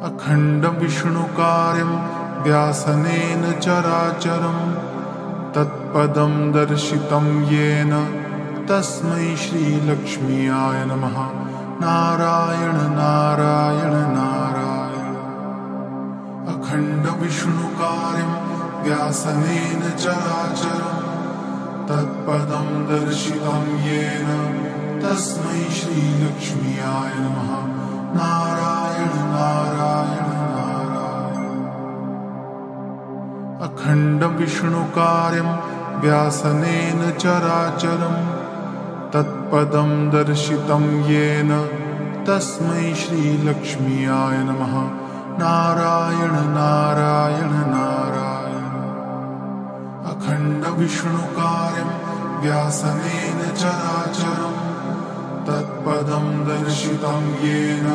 अखण्डविष्णुकार्यं व्यासनेन चराचरं तत्पदं दर्शितं येन तस्मै श्रीलक्ष्म्याय नमः। नारायण नारायण नारायण। अखण्डविष्णुकार्यं व्यासनेन चराचरं तत्पदं दर्शितं येन तस्मै श्रीलक्ष्म्याय नमः। नारायण नारायण नारायण। अखण्डविष्णुकार्यं व्यासनेन चराचरं तत्पदं दर्शितं येन तस्मै श्रीलक्ष्म्याय नमः। नारायण नारायण नारायण। अखण्डविष्णुकार्यं व्यासनेन चराचरं तत्पदं दर्शितं येन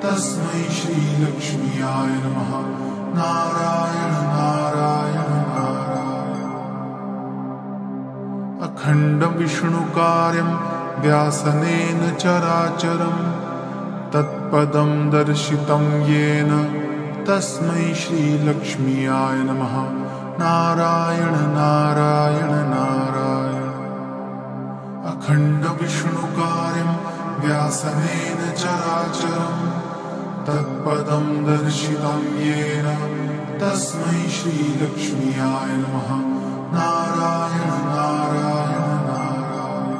तस्मै श्रीलक्ष्म्याय नमः। नारायण नारायण नारायण। अखण्डविष्णुकार्यं व्यासनेन चराचरं तत्पदं दर्शितं येन तस्मै श्रीलक्ष्म्याय नमः। नारायण नारायण नारायण। अखण्डविष्णुकार्यं व्यासनेन चराचरं तत्पदं दर्शितं येन तस्मै श्रीलक्ष्म्याय नमः। नारायण नारायण नारायण।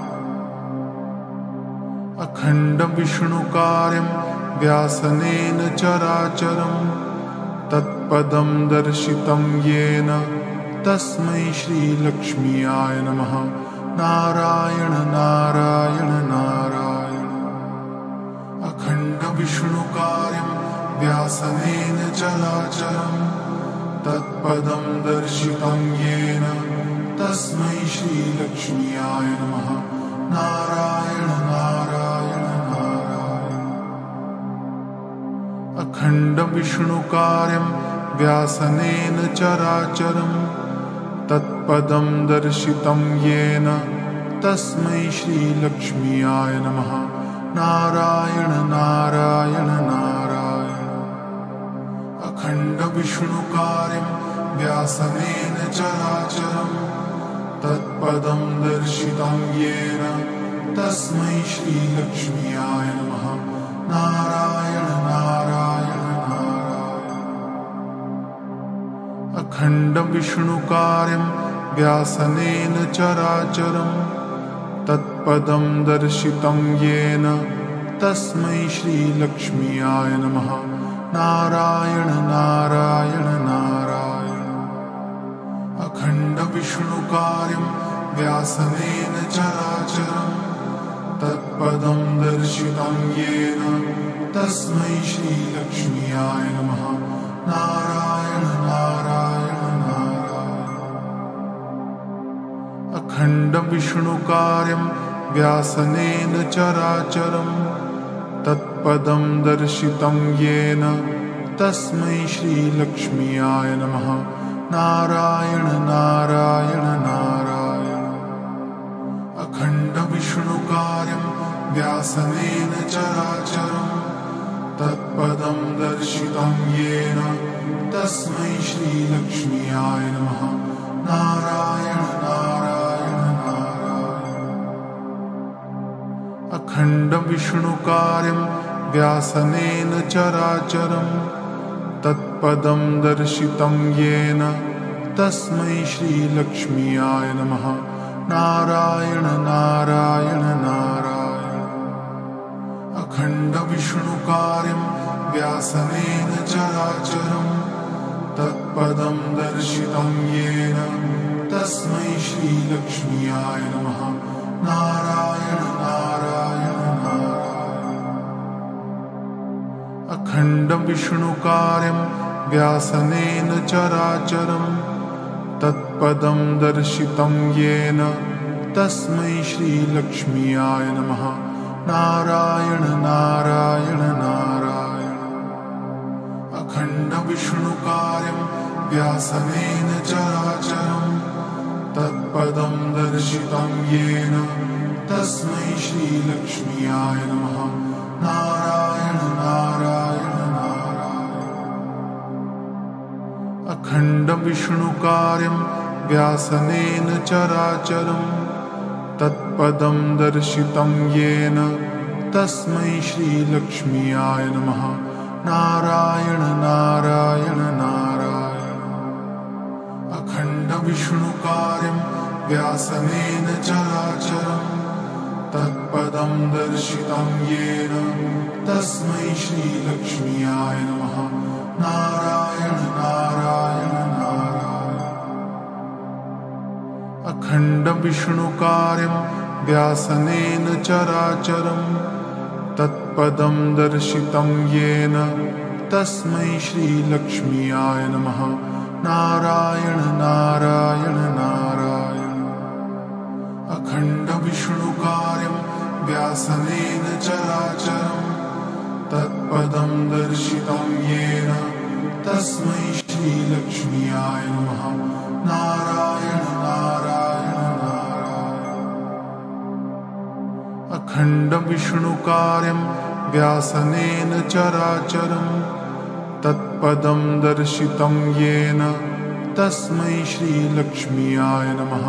अखण्डविष्णुकार्यं व्यासनेन चराचरं तत्पदं दर्शितं येन तस्मै श्रीलक्ष्म्याय नमः। नारायण नारायण नारायण। अखण्डविष्णुकार्यं व्यासनेन चराचरं तत्पदं दर्शितं येन तस्मै श्रीलक्ष्म्याय नमः। नारायण नारायण नारायण। अखण्डविष्णुकार्यं व्यासनेन चराचरं तत्पदं दर्शितं येन तस्मै श्रीलक्ष्म्याय नमः। नारायण नारायण नारायण। अखण्डविष्णुकार्यं व्यासनेन चराचरं तत्पदं दर्शितं येन तस्मै श्रीलक्ष्म्याय नमः। नारायण नारायण नारायण। अखण्डविष्णुकार्यं व्यासनेन चराचरं तत्पदं दर्शितं येन तस्मै श्रीलक्ष्म्याय नमः। नारायण नारायण नारायण। अखण्डविष्णुकार्यं व्यासनेन चराचरं तत्पदं दर्शितं येन तस्मै श्रीलक्ष्म्याय नमः। नारायण नारायण नारायण। अखण्डविष्णुकार्यं व्यासनेन चराचरं तत्पदं दर्शितं येन तस्मै श्रीलक्ष्म्याय नमः। नारायण नारायण नारायण। अखण्डविष्णुकार्यं व्यासनेन चराचरं तत्पदं दर्शितं येन तस्मै श्रीलक्ष्म्याय नमः। नारायण नारायण नारायण। अखण्डविष्णुकार्यं व्यासनेन चराचरं तत्पदं दर्शितं येन तस्मै श्रीलक्ष्म्याय नमः। नारायण नारायण नारायण। अखण्डविष्णुकार्यं व्यासनेन चराचरं तत्पदं दर्शितं येन तस्मै श्रीलक्ष्म्याय नमः। नारायण नारायण नारायण। अखण्डविष्णुकार्यं व्यासनेन चराचरं तत्पदं दर्शितं येन तस्मै श्रीलक्ष्म्याय नमः। नारायण नारायण नारायण। अखण्डविष्णुकार्यं व्यासनेन चराचरं तत्पदं दर्शितं येन तस्मै श्रीलक्ष्म्याय नमः। नारायण नारायण नारायण। अखण्डविष्णुकार्यं व्यासनेन चराचरं तत्पदं दर्शितं येन तस्मै श्रीलक्ष्म्याय नमः। नारायण नारायण नारायण। अखण्डविष्णुकार्यं व्यासनेन चराचरं तत्पदं दर्शितं येन तस्मै श्रीलक्ष्म्याय नमः। नारायण नारायण नारायण। अखण्डविष्णुकार्यं व्यासनेन चराचरं तत्पदं दर्शितं येन तस्मै श्रीलक्ष्म्याय नमः। नारायण नारायण नारायण। अखण्डविष्णुकार्यं व्यासनेन चराचरं तत्पदं दर्शितं येन तस्मै श्रीलक्ष्म्याय नमः। नारायण नारायण नारायण। अखण्डविष्णुकार्यं व्यासनेन चराचरं तत्पदं दर्शितं येन तस्मै श्रीलक्ष्म्याय नमः।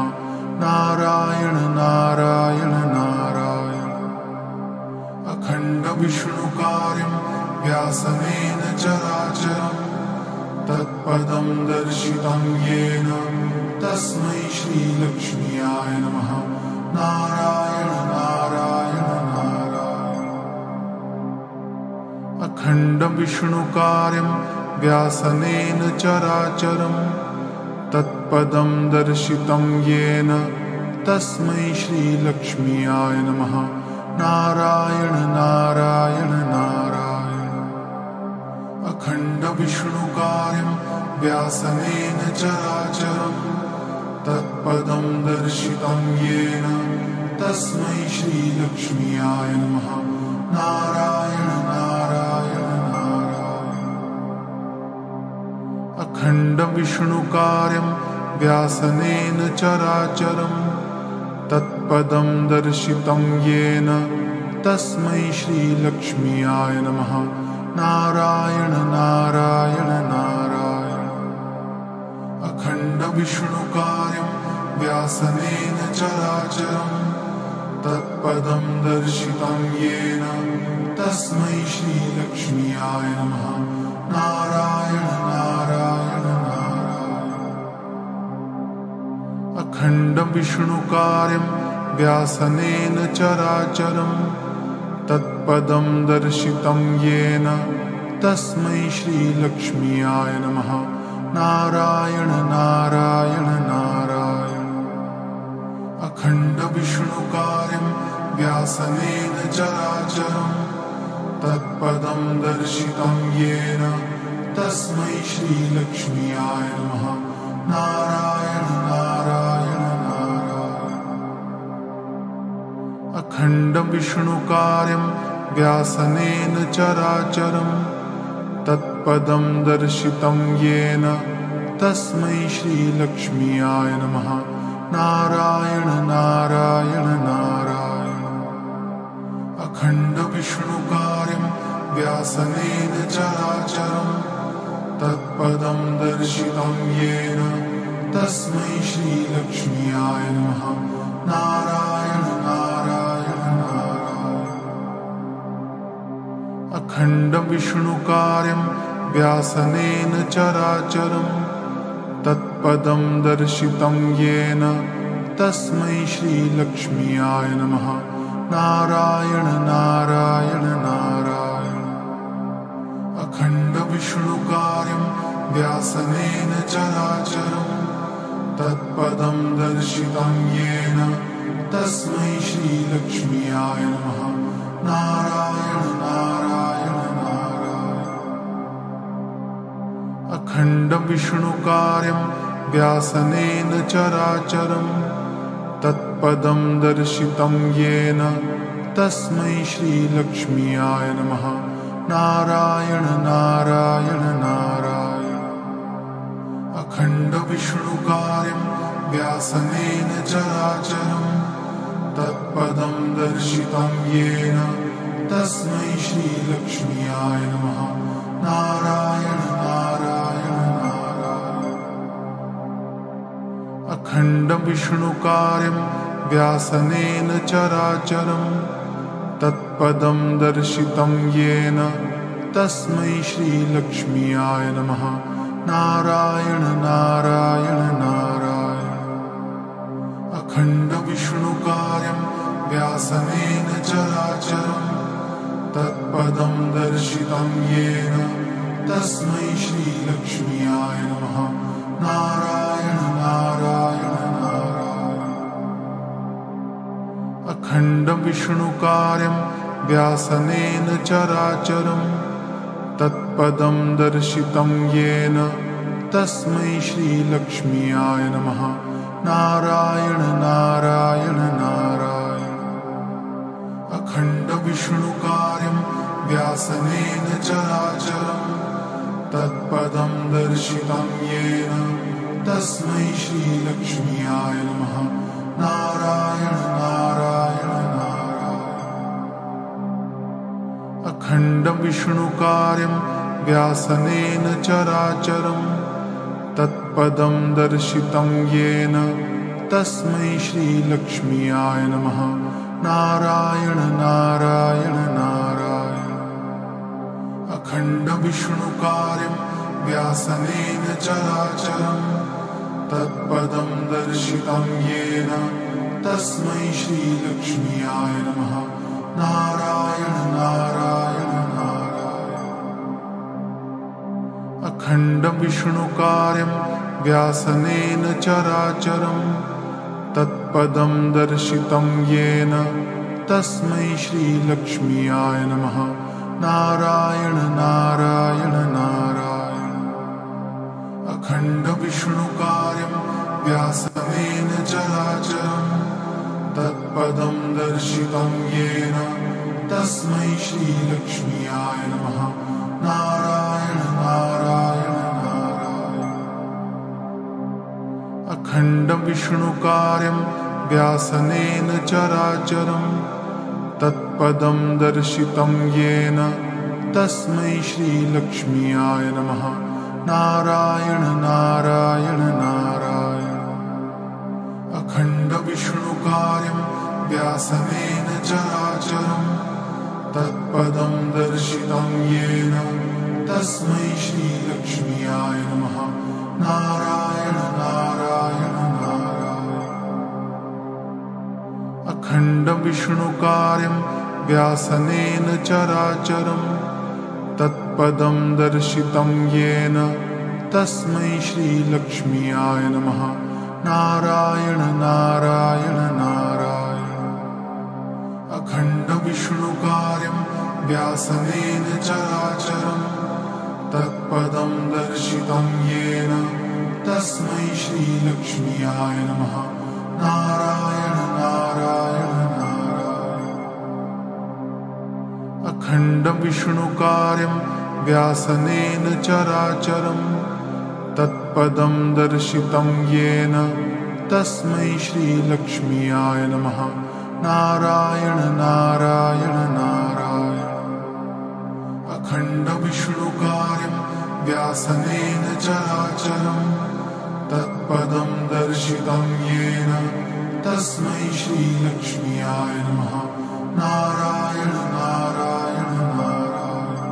नारायण नारायण नारायण। अखण्डविष्णुकार्यं व्यासनेन चराचरं तत्पदं दर्शितं येन तस्मै श्रीलक्ष्म्याय नमः। नारायण नारायण नारायण। अखण्डविष्णुकार्यं व्यासनेन चराचरं तत्पदं दर्शितं येन तस्मै श्रीलक्ष्म्याय नमः। नारायण नारायण नारायण। अखण्डविष्णुकार्यं व्यासनेन चराचरं तत्पदं दर्शितं येन तस्मै श्रीलक्ष्म्याय नमः। नारायण नारायण नारायण। अखण्डविष्णुकार्यं व्यासनेन चराचरं तत्पदं दर्शितं येन तस्मै श्रीलक्ष्म्याय नमः। नारायण नारायण नारायण। अखण्डविष्णुकार्यं व्यासनेन चराचरं तत्पदं दर्शितं येन तस्मै श्रीलक्ष्म्याय नमः। नारायण नारायण नारायण। अखण्डविष्णुकार्यं व्यासनेन चराचरं तत्पदं दर्शितं येन तस्मै श्रीलक्ष्म्याय नमः। नारायण नारायण नारायण। अखण्डविष्णुकार्यं व्यासनेन चराचरं तत्पदं दर्शितं येन तस्मै श्रीलक्ष्म्याय नमः। नारायण नारायण नारायण। अखण्डविष्णुकार्यं व्यासनेन चराचरं तत्पदं दर्शितं येन तस्मै श्रीलक्ष्म्याय नमः। नारायण नारायण नारायण। अखण्डविष्णुकार्यं व्यासनेन चराचरं तत्पदं दर्शितं येन तस्मै श्रीलक्ष्म्याय नमः। नारायण नारायण नारायण। अखण्डविष्णुकार्यं व्यासनेन चराचरं तत्पदं दर्शितं येन तस्मै श्रीलक्ष्म्याय नमः। नारायण नारायण नारायण। अखण्डविष्णुकार्यं व्यासनेन चराचरं तत्पदं दर्शितं येन तस्मै श्रीलक्ष्म्याय नमः। नारायण नारायण नारायण। अखण्डविष्णुकार्यं व्यासनेन चराचरं तत्पदं दर्शितं येन तस्मै श्रीलक्ष्म्याय नमः। नारायण नारायण नारायण। अखण्डविष्णुकार्यं व्यासनेन चराचरं तत्पदं दर्शितं येन तस्मै श्रीलक्ष्म्याय नमः। नारायण नारायण नारायण। अखण्डविष्णुकार्यं व्यासनेन चराचरं तत्पदं दर्शितं येन तस्मै श्रीलक्ष्म्याय नमः। नारायण नारायण नारायण। अखण्डविष्णुकार्यं व्यासनेन चराचरं तत्पदं दर्शितं येन तस्मै श्रीलक्ष्म्याय नमः। नारायण नारायण नारायण। अखण्डविष्णुकार्यं व्यासनेन चराचरं तत्पदं दर्शितं येन तस्मै श्रीलक्ष्म्याय नमः। नारायण नारायण नारायण। अखण्डविष्णुकार्यं व्यासनेन चराचरं तत्पदं दर्शितं येन तस्मै श्रीलक्ष्म्याय नमः। नारायण नारायण नारायण। अखण्डविष्णुकार्यं व्यासनेन चराचरं तत्पदं दर्शितं येन तस्मै श्रीलक्ष्म्याय नमः। नारायण नारायण नारायण। अखण्डविष्णुकार्यं व्यासनेन चराचरं तत्पदं दर्शितं येन तस्मै श्रीलक्ष्म्याय नमः। नारायण नारायण नारायण। अखण्डविष्णुकार्यं व्यासनेन चराचरं तत्पदं दर्शितं येन तस्मै श्रीलक्ष्म्याय नमः। नारायण नारायण नारायण। अखण्डविष्णुकार्यं व्यासनेन चराचरं तत्पदं दर्शितं येन तस्मै श्रीलक्ष्म्याय नमः। नारायण नारायण नारायण। अखण्डविष्णुकार्यं व्यासनेन चराचरं तत्पदं दर्शितं येन तस्मै श्रीलक्ष्म्याय नमः। नारायण नारायण नारायण। अखण्डविष्णुकार्यं व्यासनेन चराचरं तत्पदं दर्शितं येन तस्मै श्रीलक्ष्म्याय नमः। नारायण नारायण नारायण। अखण्डविष्णुकार्यं व्यासनेन चराचरं तत्पदं दर्शितं येन तस्मै श्रीलक्ष्म्याय नमः। नारायण नारायण नारायण। अखण्डविष्णुकार्यं व्यासनेन चराचरं तत्पदं दर्शितं येन तस्मै श्रीलक्ष्म्याय नमः। नारायण नारायण नारायण। अखण्डविष्णुकार्यं व्यासनेन चराचरं तत्पदं दर्शितं येन तस्मै श्रीलक्ष्म्याय नमः। नारायण नारायण नारायण। अखण्डविष्णुकार्यं व्यासनेन चराचरं तत्पदं दर्शितं येन तस्मै श्रीलक्ष्म्याय नमः। नारायण नारायण नारायण।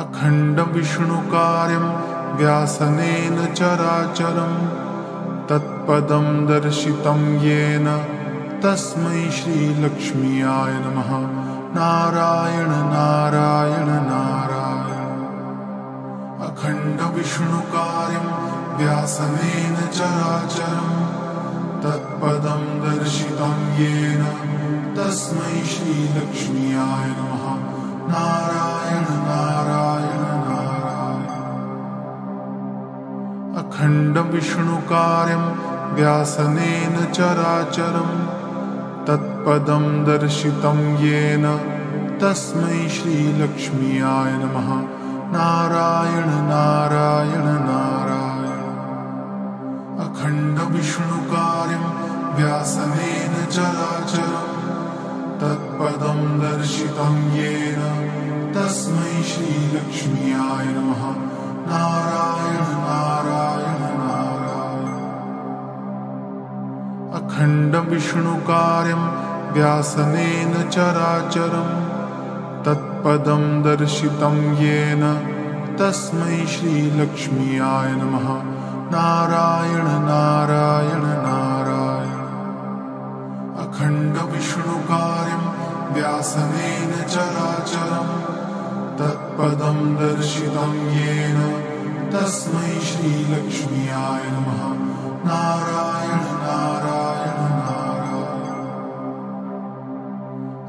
अखण्डविष्णुकार्यं व्यासनेन चराचरं तत्पदं दर्शितं येन तस्मै श्रीलक्ष्म्याय नमः। नारायण नारायण नारायण। अखण्डविष्णुकार्यं व्यासनेन चराचरं तत्पदं दर्शितं येन तस्मै श्रीलक्ष्म्याय नमः। नारायण नारायण नारायण। अखण्डविष्णुकार्यं व्यासनेन चराचरं तत्पदं दर्शितं येन तस्मै श्रीलक्ष्म्याय नमः। नारायण नारायण नारायण। अखण्डविष्णुकार्यं व्यासनेन चराचरं तत्पदं दर्शितं येन तस्मै श्रीलक्ष्म्याय नमः। नारायण नारायण नारायण। अखण्डविष्णुकार्यं व्यासनेन चराचरं तत्पदं दर्शितं येन तस्मै श्रीलक्ष्म्याय नमः। नारायण नारायण नारायण। अखण्डविष्णुकार्यं व्यासनेन चराचरं तत्पदं दर्शितं येन तस्मै श्रीलक्ष्म्याय नमः। नारायण नारायण नारायण।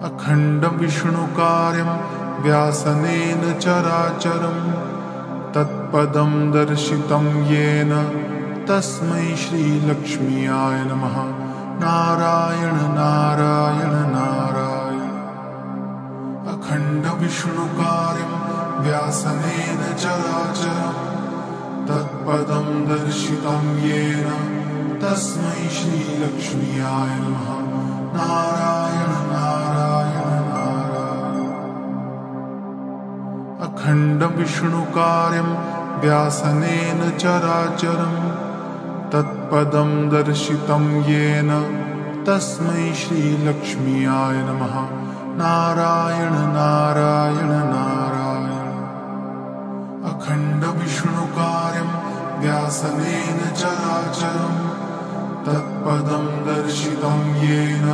अखण्डविष्णुकार्यं व्यासनेन चराचरं तत्पदं दर्शितं येन तस्मै श्रीलक्ष्म्याय नमः। नारायण नारायण नारायण। अखण्डविष्णुकार्यं व्यासनेन चराचरं तत्पदं दर्शितं येन तस्मै श्रीलक्ष्म्याय नमः। नारायण नारायण नारायण। अखण्डविष्णुकार्यं व्यासनेन चराचरं तत्पदं दर्शितं येन तस्मै श्रीलक्ष्म्याय नमः। नारायण नारायण नारायण। अखण्डविष्णुकार्यं व्यासनेन चराचरं तत्पदं दर्शितं येन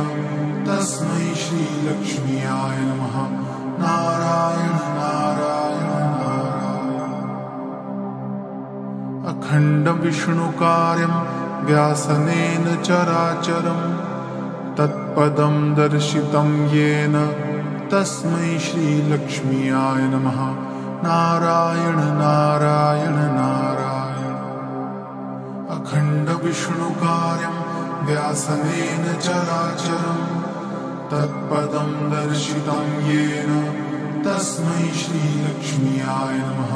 तस्मै श्रीलक्ष्म्याय नमः। नारायण नारायण नारायण। अखण्डविष्णुकार्यं व्यासनेन चराचरं तत्पदं दर्शितं येन तस्मै श्रीलक्ष्म्याय नमः। नारायण नारायण नारायण। अखण्डविष्णुकार्यं व्यासनेन चराचरं तत्पदं दर्शितं येन तस्मै श्रीलक्ष्म्याय नमः।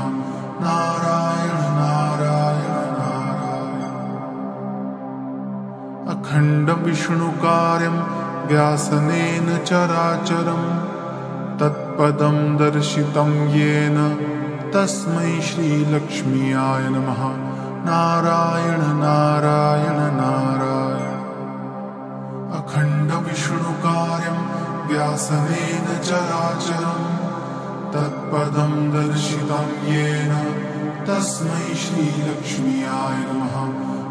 नारायण नारायण नारायण। अखण्डविष्णुकार्यं व्यासनेन चराचरं तत्पदं दर्शितं येन तस्मै श्रीलक्ष्म्याय नमः। नारायण नारायण नारायण। अखण्डविष्णुकार्यं व्यासनेन चराचरं तत्पदं दर्शितं येन तस्मै श्रीलक्ष्म्याय नमः।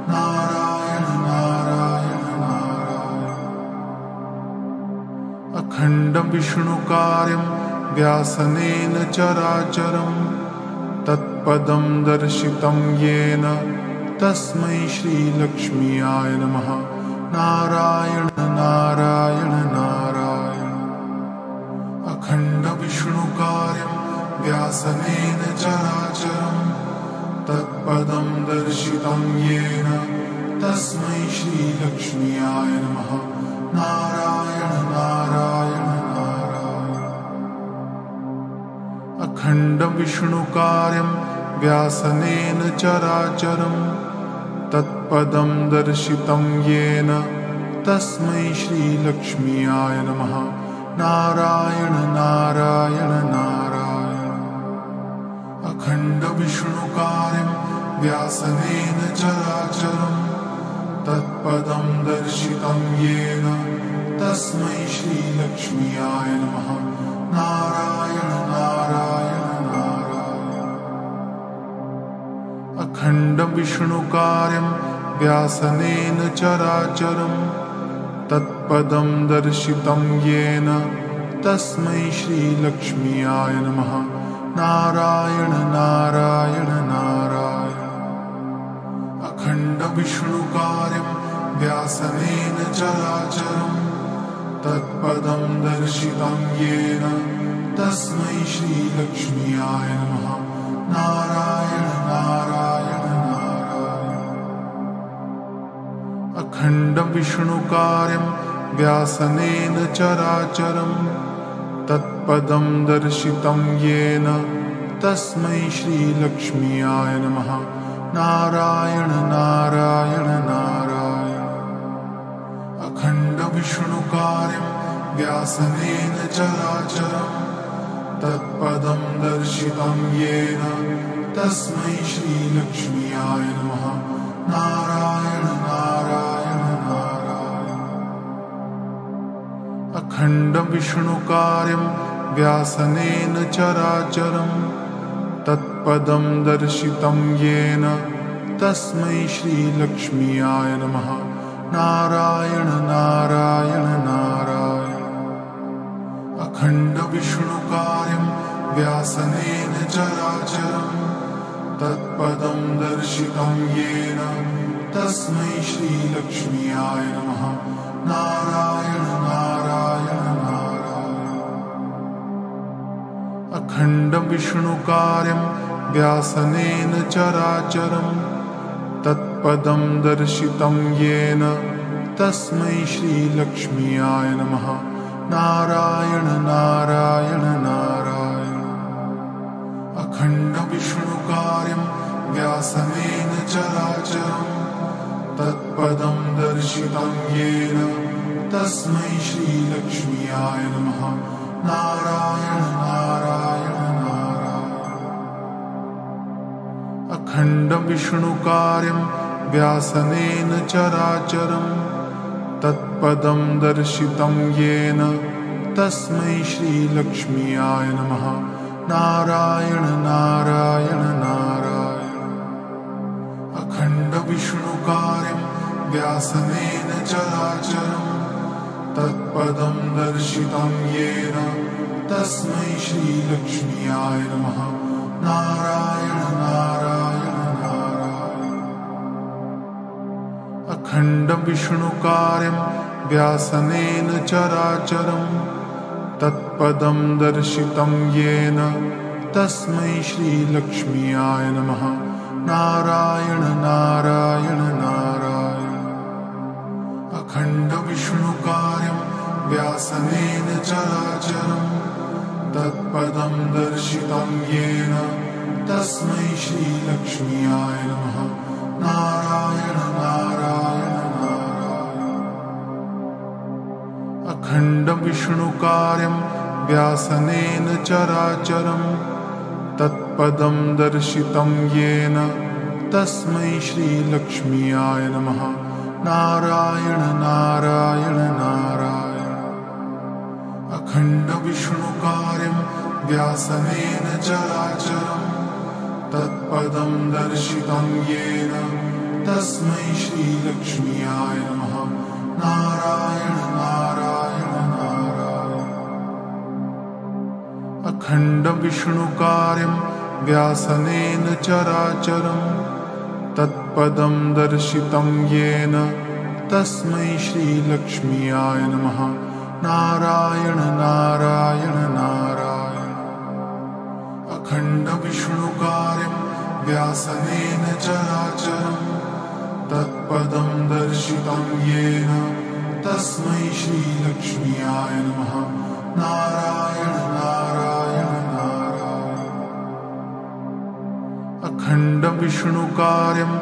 नारायण नारायण नारायण। अखण्डविष्णुकार्यं व्यासनेन चराचरं तत्पदं दर्शितं येन तस्मै श्रीलक्ष्म्याय नमः। नारायण नारायण नारायण। अखण्डविष्णुकार्यं व्यासनेन चराचरं तत्पदं दर्शितं येन तस्मै श्रीलक्ष्म्याय नमः। नारायण नारायण नारायण। अखण्डविष्णुकार्यं व्यासनेन चराचरं तत्पदं दर्शितं येन तस्मै श्रीलक्ष्म्याय नमः। नारायण नारायण नारायण। अखण्डविष्णुकार्यं व्यासनेन चराचरं तत्पदं दर्शितं येन तस्मै श्रीलक्ष्म्याय नमः। नारायण नारायण नारायण। अखण्डविष्णुकार्यं व्यासनेन चराचरं तत्पदं दर्शितं येन तस्मै श्रीलक्ष्म्याय नमः। नारायण नारायण नारायण। अखण्डविष्णुकार्यं व्यासनेन चराचरं तत्पदं दर्शितं येन तस्मै श्रीलक्ष्म्याय नमः। नारायण नारायण नारायण। अखण्डविष्णुकार्यं व्यासनेन चराचरं तत्पदं दर्शितं येन तस्मै श्रीलक्ष्म्याय नमः। नारायण नारायण नारायण। अखण्डविष्णुकार्यं व्यासनेन चराचरं तत्पदं दर्शितं येन तस्मै श्रीलक्ष्म्याय नमः। नारायण नारायण नारायण। अखण्डविष्णुकार्यं व्यासनेन चराचरं तत्पदं दर्शितं येन तस्मै श्रीलक्ष्म्याय नमः। नारायण नारायण नारायण। अखण्डविष्णुकार्यं व्यासनेन चराचरं तत्पदं दर्शितं येन तस्मै श्रीलक्ष्म्याय नमः। नारायण नारायण नारायण। अखण्डविष्णुकार्यं व्यासनेन चराचरं तत्पदं दर्शितं येन तस्मै श्रीलक्ष्म्याय नमः। नारायण नारायण नारायण। अखण्डविष्णुकार्यं व्यासनेन चराचरं तत्पदं दर्शितं येन तस्मै श्रीलक्ष्म्याय नमः। नारायण नारायण नारायण। अखण्डविष्णुकार्यं व्यासनेन चराचरं तत्पदं दर्शितं येन तस्मै श्रीलक्ष्म्याय नमः। नारायण नारायण नारायण। अखण्डविष्णुकार्यं व्यासनेन चराचरं तत्पदं दर्शितं येन तस्मै श्रीलक्ष्म्याय नमः। नारायण नारायण नारायण। अखण्डविष्णुकार्यं व्यासनेन चराचरं तत्पदं दर्शितं येन तस्मै श्रीलक्ष्म्याय नमः। नारायण नारायण नारायण। अखण्डविष्णुकार्यं व्यासनेन चराचरं तत्पदं दर्शितं येन तस्मै श्रीलक्ष्म्याय नमः। नारायण नारायण नारायण। अखण्डविष्णुकार्यं व्यासनेन चराचरं तत्पदं दर्शितं येन तस्मै श्रीलक्ष्म्याय नमः। नारायण नारायण नारायण। अखण्डविष्णुकार्यं व्यासनेन चराचरं तत्पदं दर्शितं येन तस्मै श्रीलक्ष्म्याय नमः। नारायण नारायण नारायण। अखण्डविष्णुकार्यं व्यासनेन चराचरं तत्पदं दर्शितं येन तस्मै श्रीलक्ष्म्याय नमः। नारायण नारायण नारायण। अखण्डविष्णुकार्यं व्यासनेन चराचरं तत्पदं दर्शितं येन तस्मै श्रीलक्ष्म्याय नमः। नारायण नारायण नारायण। अखण्डविष्णुकार्यं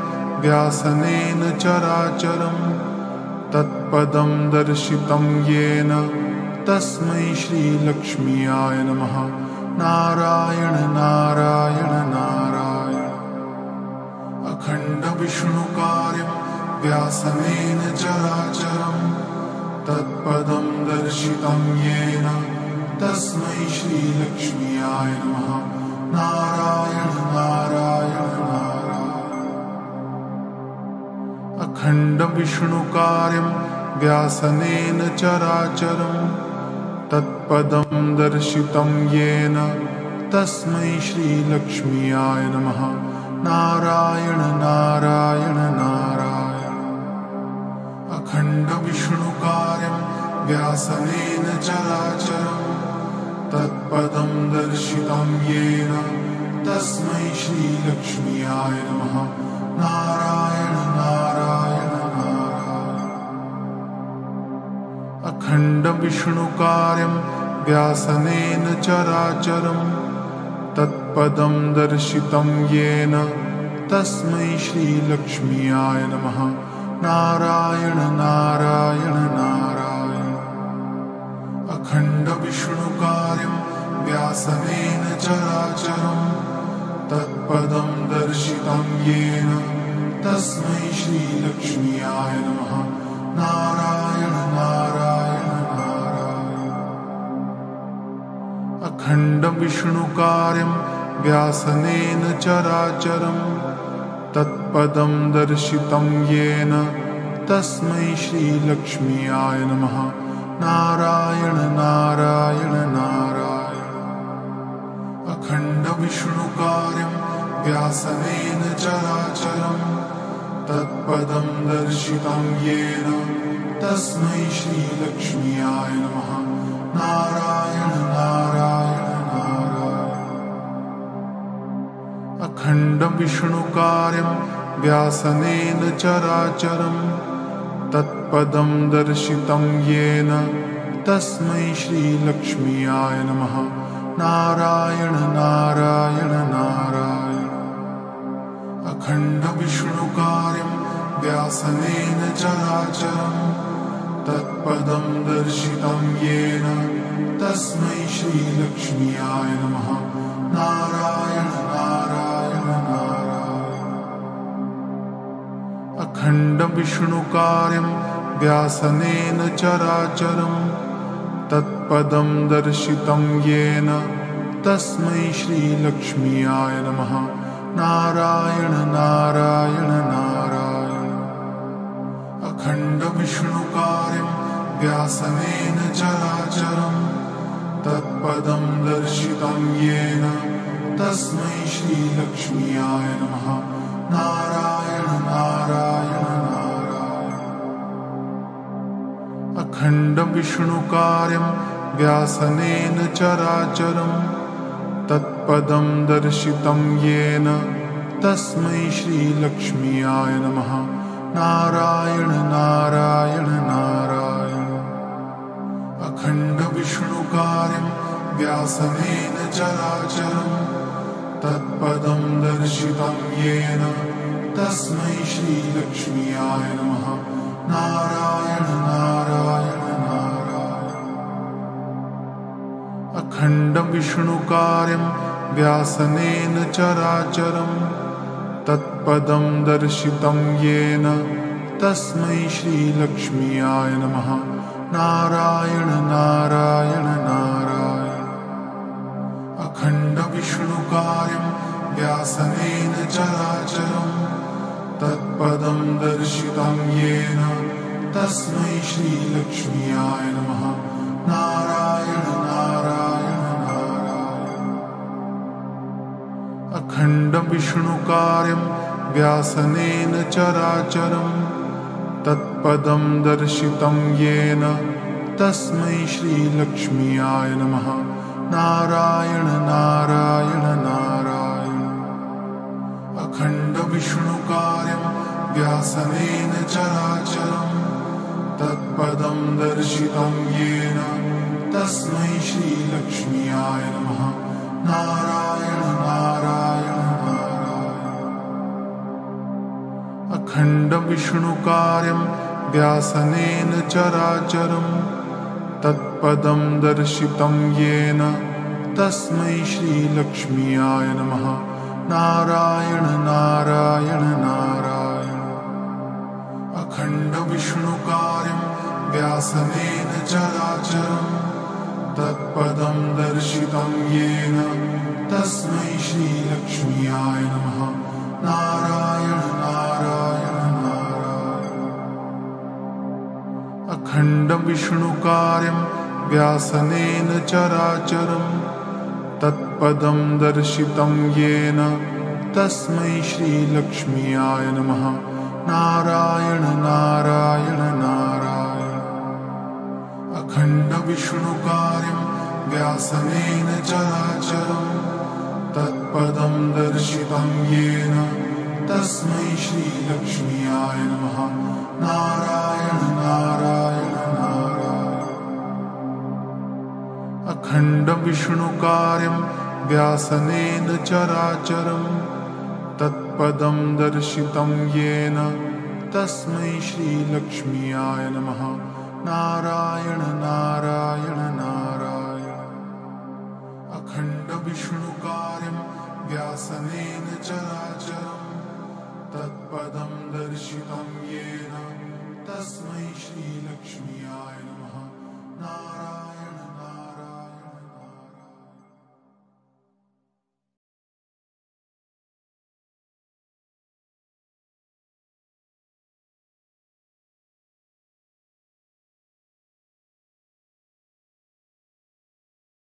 व्यासनेन चराचरं तत्पदं दर्शितं येन तस्मै श्रीलक्ष्म्याय नमः। नारायण नारायण नारायण। अखण्डविष्णुकार्यं व्यासनेन चराचरं तत्पदं दर्शितं येन तस्मै श्रीलक्ष्म्याय नमः। नारायण नारायण नारायण। अखण्डविष्णुकार्यं व्यासनेन चराचरं तत्पदं दर्शितं येन तस्मै श्रीलक्ष्म्याय नमः। नारायण नारायण नारायण। अखण्डविष्णुकार्यं व्यासनेन चराचरं तत्पदं दर्शितं येन तस्मै श्रीलक्ष्म्याय नमः। नारायण नारायण नारायण। अखण्डविष्णुकार्यं व्यासनेन चराचरं तत्पदं दर्शितं येन तस्मै श्रीलक्ष्म्याय नमः। नारायण नारायण नारायण। अखण्डविष्णुकार्यं व्यासनेन चराचरं तत्पदं दर्शितं येन तस्मै श्रीलक्ष्म्याय नमः। नारायण नारायण नारायण। अखण्डविष्णुकार्यं व्यासनेन चराचरं तत्पदं दर्शितं येन तस्मै श्रीलक्ष्म्याय नमः। नारायण नारायण नारायण। अखण्डविष्णुकार्यं व्यासनेन चराचरं तत्पदं दर्शितं येन तस्मै श्रीलक्ष्म्याय नमः। नारायण नारायण नारायण। अखण्डविष्णुकार्यं व्यासनेन चराचरं तत्पदं दर्शितं येन तस्मै श्रीलक्ष्म्याय नमः। नारायण नारायण नारायण। अखण्डविष्णुकार्यं व्यासनेन चराचरं तत्पदं दर्शितं येन तस्मै श्रीलक्ष्म्याय नमः। नारायण नारायण नारायण। अखण्डविष्णुकार्यं व्यासनेन चराचरं तत्पदं दर्शितं येन तस्मै श्रीलक्ष्म्याय नमः। नारायण नारायण नारायण। अखण्डविष्णुकार्यं व्यासनेन चराचरं तत्पदं दर्शितं येन तस्मै श्रीलक्ष्म्याय नमः। नारायण नारायण नारायण। अखण्डविष्णुकार्यं व्यासनेन चराचरं तत्पदं दर्शितं येन तस्मै श्रीलक्ष्म्याय नमः। नारायण नारायण नारायण। अखण्डविष्णुकार्यं व्यासनेन चराचरं तत्पदं दर्शितं येन तस्मै श्रीलक्ष्म्याय नमः। नारायण नारायण नारायण। अखण्डविष्णुकार्यं व्यासनेन चराचरं तत्पदं दर्शितं येन तस्मै श्रीलक्ष्म्याय नमः। नारायण नारायण नारायण। अखण्डविष्णुकार्यं व्यासनेन चराचरं तत्पदं दर्शितं येन तस्मै श्रीलक्ष्म्याय नमः। नारायण नारायण नारायण। अखण्डविष्णुकार्यं व्यासनेन चराचरं तत्पदं दर्शितं येन तस्मै श्रीलक्ष्म्याय नमः। नारायण नारायण नारायण। अखण्डविष्णुकार्यं व्यासनेन चराचरं तत्पदं दर्शितं येन तस्मै श्रीलक्ष्म्याय नमः। नारायण नारायण नारायण। अखण्डविष्णुकार्यं व्यासनेन चराचरं तत्पदं दर्शितं येन तस्मै श्रीलक्ष्म्याय नमः। नारायण नारायण नारायण। अखण्डविष्णुकार्यं व्यासनेन चराचरं तत्पदं दर्शितं येन तस्मै श्रीलक्ष्म्याय नमः। नारायण नारायण नारायण। अखण्डविष्णुकार्यं व्यासनेन चराचरं तत्पदं दर्शितं येन तस्मै श्रीलक्ष्म्याय नमः। नारायण नारायण नारायण। अखण्डविष्णुकार्यं व्यासनेन चराचरं तत्पदं दर्शितं येन तस्मै श्रीलक्ष्म्याय नमः। नारायण नारायण नारायण। अखण्डविष्णुकार्यं व्यासनेन चराचरं तत्पदं दर्शितं येन तस्मै श्रीलक्ष्म्याय नमः। नारायण नारायण नारायण। अखण्डविष्णुकार्यं व्यासनेन चराचरं तत्पदं दर्शितं येन